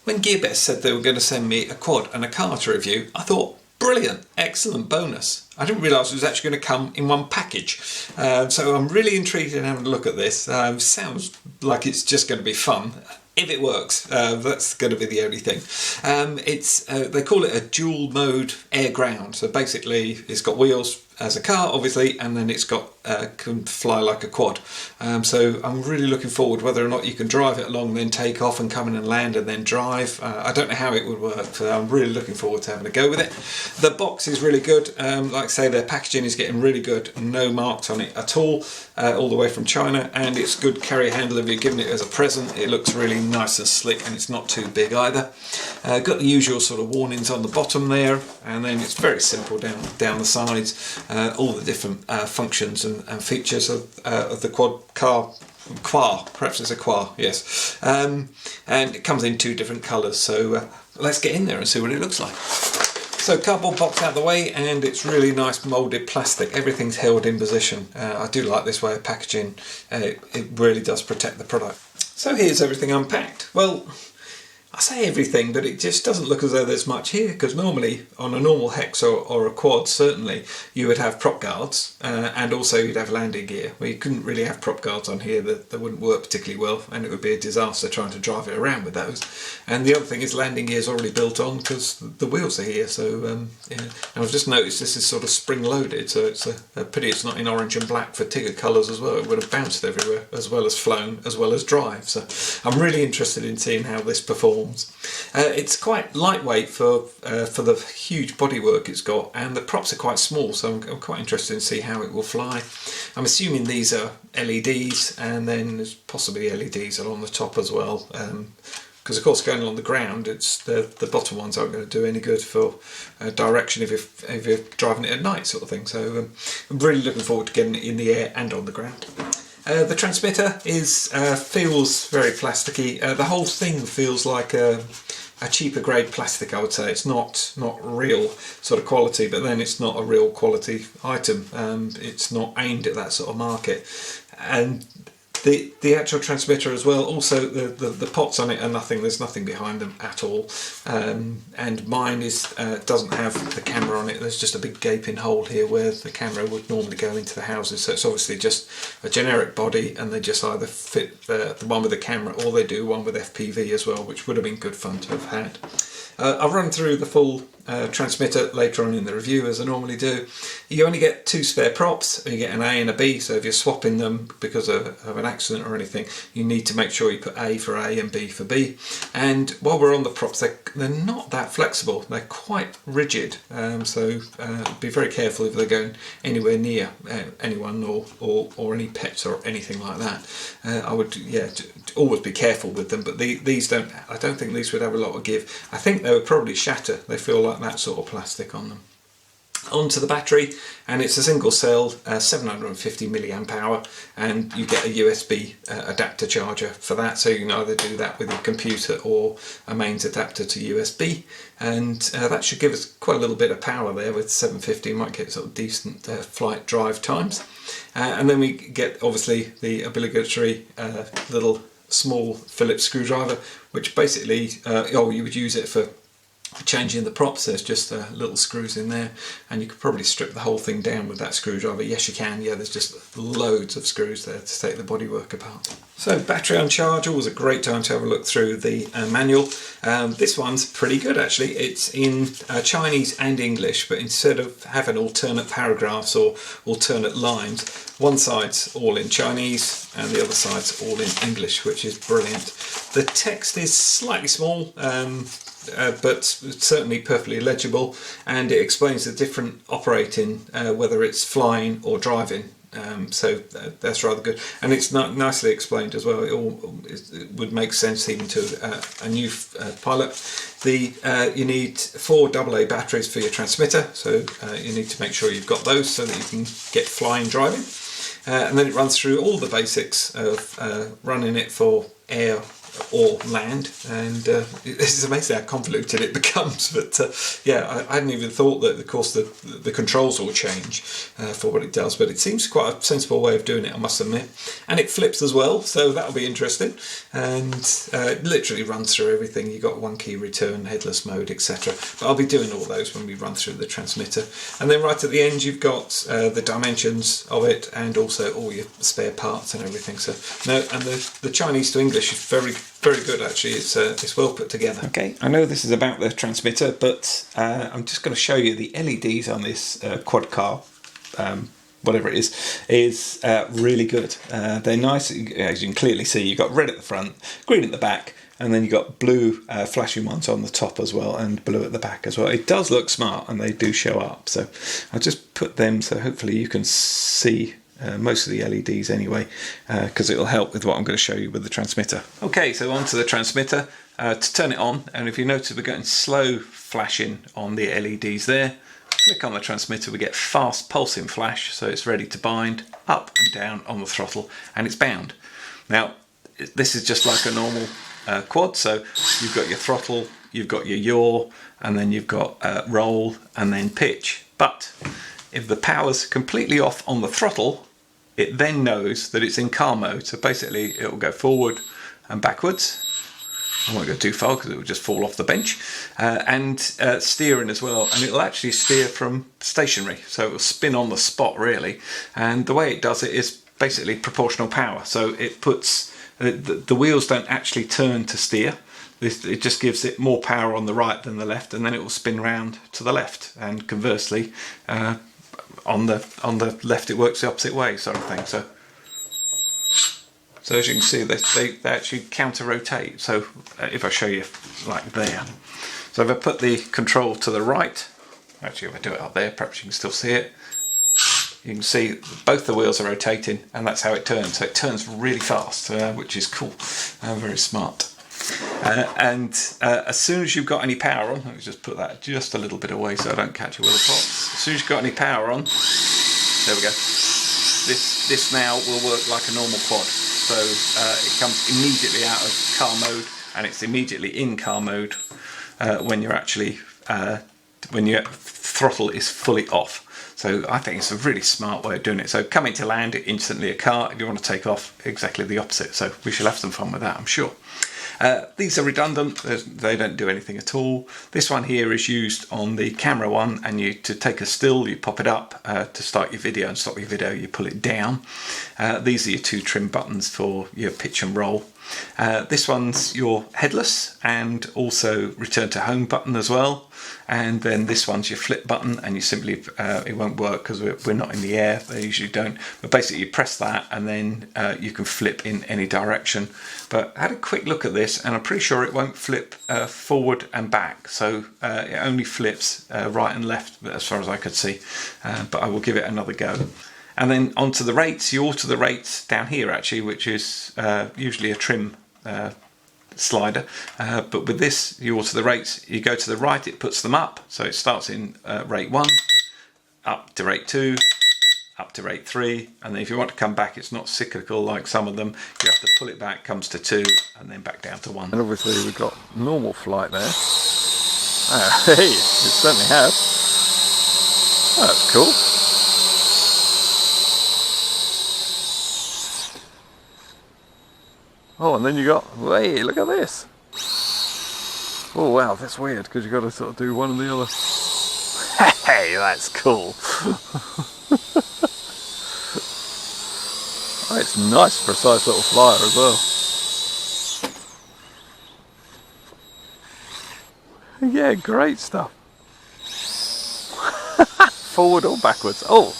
When Gearbest said they were going to send me a quad and a car to review, I thought, brilliant, excellent bonus. I didn't realise it was actually going to come in one package. So I'm really intrigued in having a look at this. Sounds like it's just going to be fun. If it works, that's going to be the only thing. They call it a dual mode air ground. So basically it's got wheels as a car, obviously, and then it's got can fly like a quad. So I'm really looking forward whether or not you can drive it along, then take off and come in and land and then drive. I don't know how it would work, so I'm really looking forward to having a go with it. The box is really good. Like I say, their packaging is getting really good. No marks on it at all the way from China, and it's good carry handle. If you're giving it as a present, it looks really nice and slick, and it's not too big either. Got the usual sort of warnings on the bottom there, and then it's very simple down the sides. All the different functions and features of the quad perhaps it's a quad, yes. And it comes in 2 different colours, so let's get in there and see what it looks like. So cardboard box out of the way, and it's really nice moulded plastic. Everything's held in position. I do like this way of packaging. It really does protect the product. So here's everything unpacked. Well, I say everything, but it just doesn't look as though there's much here, because normally on a normal Hex or a quad, certainly you would have prop guards and also you'd have landing gear. Well, you couldn't really have prop guards on here, that wouldn't work particularly well, and it would be a disaster trying to drive it around with those. And the other thing is landing gear is already built on because the wheels are here. So yeah. And I've just noticed this is sort of spring loaded, so it's a pity it's not in orange and black for Tigger colours as well. It would have bounced everywhere, as well as flown, as well as drive. So I'm really interested in seeing how this performs. It's quite lightweight for the huge bodywork it's got, and the props are quite small, so I'm quite interested in see how it will fly. I'm assuming these are LEDs, and then there's possibly LEDs along the top as well, because of course going along the ground, it's the bottom ones aren't going to do any good for direction if you're driving it at night, sort of thing. So I'm really looking forward to getting it in the air and on the ground. The transmitter feels very plasticky. The whole thing feels like a cheaper grade plastic, I would say. It's not real sort of quality, but then it's not a real quality item. It's not aimed at that sort of market. And the actual transmitter as well, also the pots on it are nothing, there's nothing behind them at all. And mine doesn't have the camera on it, there's just a big gaping hole here where the camera would normally go into the houses. So it's obviously just a generic body, and they just either fit the one with the camera, or they do one with FPV as well, which would have been good fun to have had. I'll run through the full transmitter later on in the review, as I normally do. You only get 2 spare props. You get an A and a B, so if you're swapping them because of an accident or anything, you need to make sure you put A for A and B for B. And while we're on the props, they're not that flexible. They're quite rigid, so be very careful if they're going anywhere near anyone or any pets or anything like that. I would always be careful with them, but these don't. I don't think these would have a lot of give. I think they would probably shatter. They feel like that sort of plastic on them. Onto the battery, and it's a single cell, 750 milliamp hour, and you get a USB adapter charger for that, so you can either do that with your computer or a mains adapter to USB, and that should give us quite a little bit of power there. With 750 you might get sort of decent flight drive times. And then we get obviously the obligatory little small Phillips screwdriver, which basically you would use it for changing the props. There's just little screws in there, and you could probably strip the whole thing down with that screwdriver. Yes, you can. Yeah, there's just loads of screws there to take the bodywork apart. So battery on charge, always a great time to have a look through the manual. This one's pretty good actually. It's in Chinese and English, but instead of having alternate paragraphs or alternate lines, one side's all in Chinese and the other side's all in English, which is brilliant. The text is slightly small, but certainly perfectly legible, and it explains the different operating, whether it's flying or driving. So that's rather good, and it's nicely explained as well. It would make sense even to a new pilot. You need 4 AA batteries for your transmitter, so you need to make sure you've got those so that you can get flying driving. And then it runs through all the basics of running it for air or land, and it's amazing how convoluted it becomes. But yeah, I hadn't even thought that, of course, the controls will change for what it does, but it seems quite a sensible way of doing it, I must admit. And it flips as well, so that'll be interesting. And it literally runs through everything. You've got one key return, headless mode, etc. But I'll be doing all those when we run through the transmitter. And then right at the end, you've got the dimensions of it, and also all your spare parts and everything. So no, and the Chinese to English is very, very good actually. It's well put together. Okay, I know this is about the transmitter, but I'm just going to show you the LEDs on this quad car. Whatever it is really good. They're nice, as you can clearly see. You've got red at the front, green at the back, and then you've got blue flashing ones on the top as well, and blue at the back as well. It does look smart, and they do show up. So I'll just put them so hopefully you can see most of the LEDs anyway, because it'll help with what I'm going to show you with the transmitter. Okay, so onto the transmitter. To turn it on, and if you notice we're getting slow flashing on the LEDs there. Click on the transmitter, we get fast pulsing flash, so it's ready to bind up and down on the throttle, and it's bound. Now, this is just like a normal quad, so you've got your throttle, you've got your yaw, and then you've got roll, and then pitch. But if the power's completely off on the throttle, it then knows that it's in car mode, so basically it will go forward and backwards. I won't go too far because it will just fall off the bench, and steering as well, and it'll actually steer from stationary, so it will spin on the spot really. And the way it does it is basically proportional power, so it puts the wheels don't actually turn to steer. It just gives it more power on the right than the left, and then it will spin round to the left, and conversely on the left it works the opposite way, sort of thing. So as you can see, they actually counter-rotate. So if I show you like there. So if I put the control to the right, actually if I do it up there, perhaps you can still see it. You can see both the wheels are rotating, and that's how it turns. So it turns really fast, which is cool, very smart. And as soon as you've got any power on, let me just put that just a little bit away so I don't catch it with the pots. As soon as you've got any power on, there we go. This now will work like a normal quad. So it comes immediately out of car mode, and it's immediately in car mode when you're actually when your throttle is fully off. So I think it's a really smart way of doing it. So coming to land, instantly a car. If you want to take off, exactly the opposite. So we shall have some fun with that, I'm sure. These are redundant, they don't do anything at all. This one here is used on the camera one, and to take a still, you pop it up. To start your video and stop your video, you pull it down. These are your two trim buttons for your pitch and roll. This one's your headless and also return to home button as well. And then this one's your flip button, and you simply, it won't work because we're not in the air, they usually don't. But basically you press that, and then you can flip in any direction. But I had a quick look at this, and I'm pretty sure it won't flip forward and back. So it only flips right and left, as far as I could see. But I will give it another go. And then onto the rates, you alter the rates down here actually, which is usually a trim slider, but with this you alter the rates. You go to the right, it puts them up, so it starts in rate 1, up to rate 2, up to rate 3, and then if you want to come back, it's not cyclical like some of them, you have to pull it back, comes to 2, and then back down to 1. And obviously we've got normal flight there. Hey, it certainly has. Oh, that's cool. Oh, and then you got, hey, look at this. Oh wow, that's weird because you've got to sort of do one and the other. Hey, that's cool. Oh, it's nice, precise little flyer as well. Yeah, great stuff. Forward or backwards. Oh,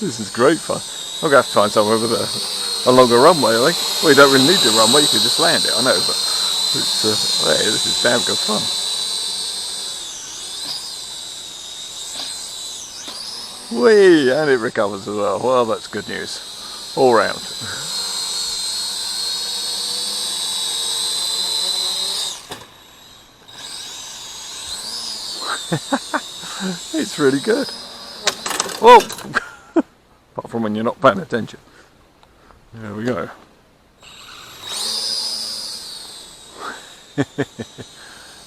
this is great fun. I'm going to have to find somewhere with along the runway, I think. Well, you don't really need the runway, you can just land it, I know, but it's, hey, this is damn good fun. Whee! And it recovers as well. Well, that's good news. All round. It's really good. Whoa! Apart from when you're not paying attention. There we go.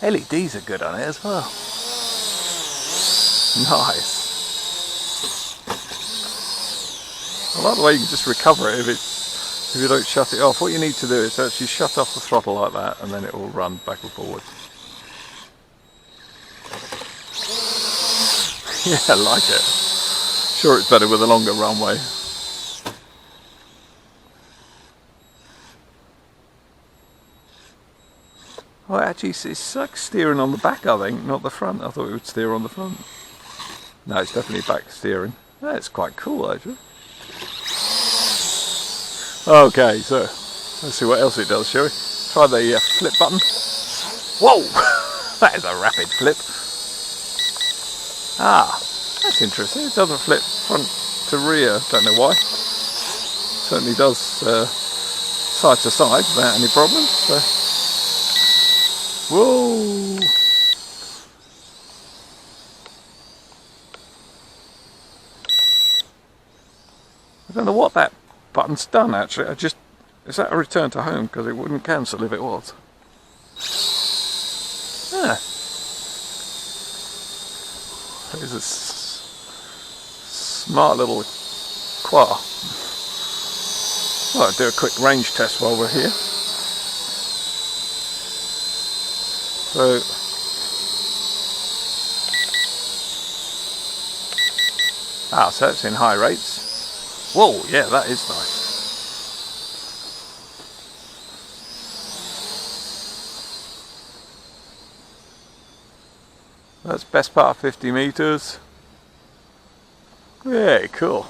LEDs are good on it as well. Nice. I like the way you can just recover it if you don't shut it off. What you need to do is actually shut off the throttle like that, and then it will run back and forward. Yeah, I like it. Sure, it's better with a longer runway. Oh, actually, it's like steering on the back, I think, not the front. I thought it would steer on the front. No, it's definitely back steering. That's quite cool, actually. Okay, so let's see what else it does, shall we? Try the flip button. Whoa! That is a rapid flip. Ah, that's interesting. It doesn't flip front to rear. Don't know why. Certainly does side to side without any problems. So. Whoa! I don't know what that button's done actually. Is that a return to home? Because it wouldn't cancel if it was. Ah. There's a smart little Quar. Well, I'll do a quick range test while we're here. So, so it's in high rates. Whoa, yeah, that is nice. That's best part of 50 meters. Yeah, cool.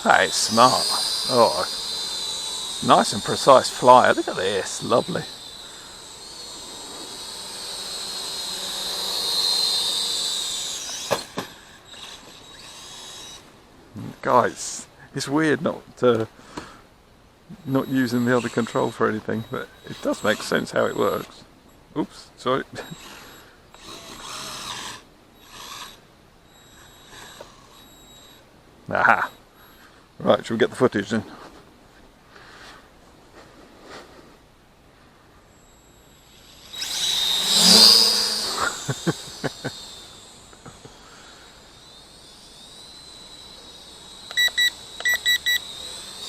That is smart. Oh, nice and precise flyer. Look at this, lovely. Guys, it's weird not using the other control for anything, but it does make sense how it works. Oops, sorry. Aha. Right, shall we get the footage then?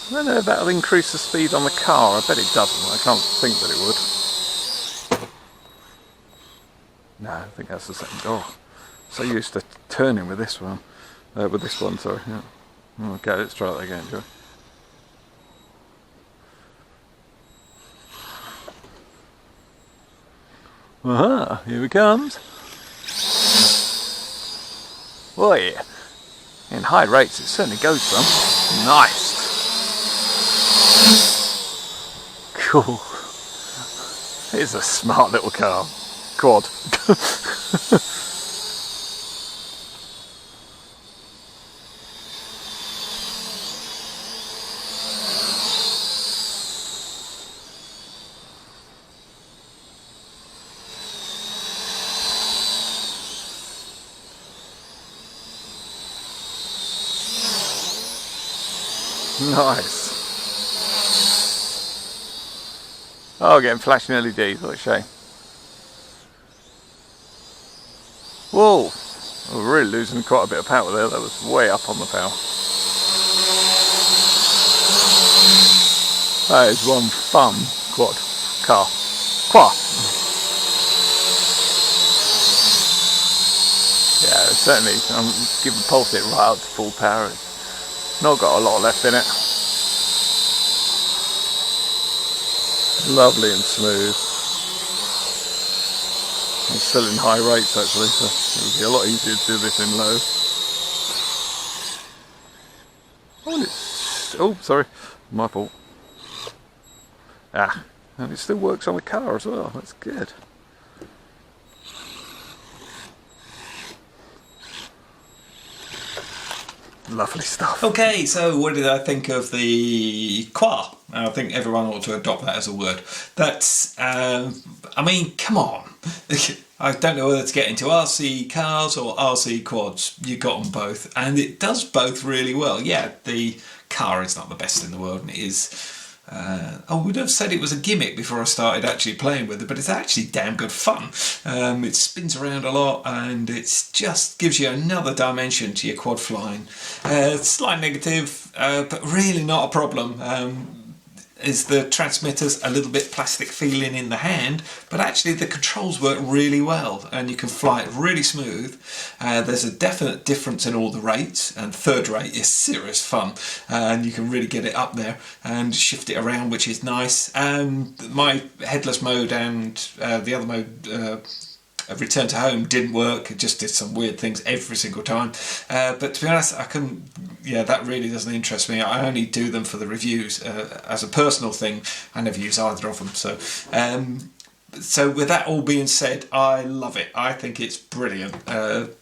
I don't know if that'll increase the speed on the car. I bet it doesn't. I can't think that it would. No, I think that's the same. Oh, so used to turning with this one. Sorry. Yeah. Okay, let's try that again, shall we? Aha, here it comes. Oh yeah. In high rates it certainly goes some. Nice. Cool. It's a smart little car. Quad. Nice. Oh, getting flashing LEDs, what a shame. Whoa! Oh, we're really losing quite a bit of power there. That was way up on the power. That is one fun quad car. Quad. Yeah, certainly. I'm giving pulse it right up to full power. It's not got a lot left in it. Lovely and smooth. It's still in high rates actually, so it would be a lot easier to do this in low. Oh, sorry, my fault. And it still works on the car as well. That's good. Lovely stuff. Okay, so what did I think of the Quar? I think everyone ought to adopt that as a word. That's, I mean, come on. I don't know whether to get into RC cars or RC quads. You got them both, and it does both really well. Yeah, the car is not the best in the world, and it is. I would have said it was a gimmick before I started actually playing with it, but it's actually damn good fun. It spins around a lot, and it just gives you another dimension to your quad flying. Slight negative, but really not a problem. Is the transmitter's a little bit plastic feeling in the hand, but actually the controls work really well and you can fly it really smooth. There's a definite difference in all the rates, and third rate is serious fun, and you can really get it up there and shift it around, which is nice. My headless mode and the other mode, Return to Home, didn't work. It just did some weird things every single time. But to be honest, I couldn't. Yeah, that really doesn't interest me. I only do them for the reviews. As a personal thing, I never use either of them. So with that all being said, I love it. I think it's brilliant.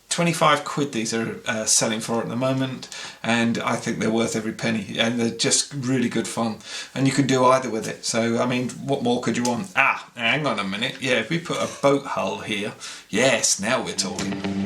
25 quid these are selling for at the moment, and I think they're worth every penny, and they're just really good fun, and you can do either with it. So I mean, what more could you want? Hang on a minute. Yeah, if we put a boat hull here, yes, now we're talking.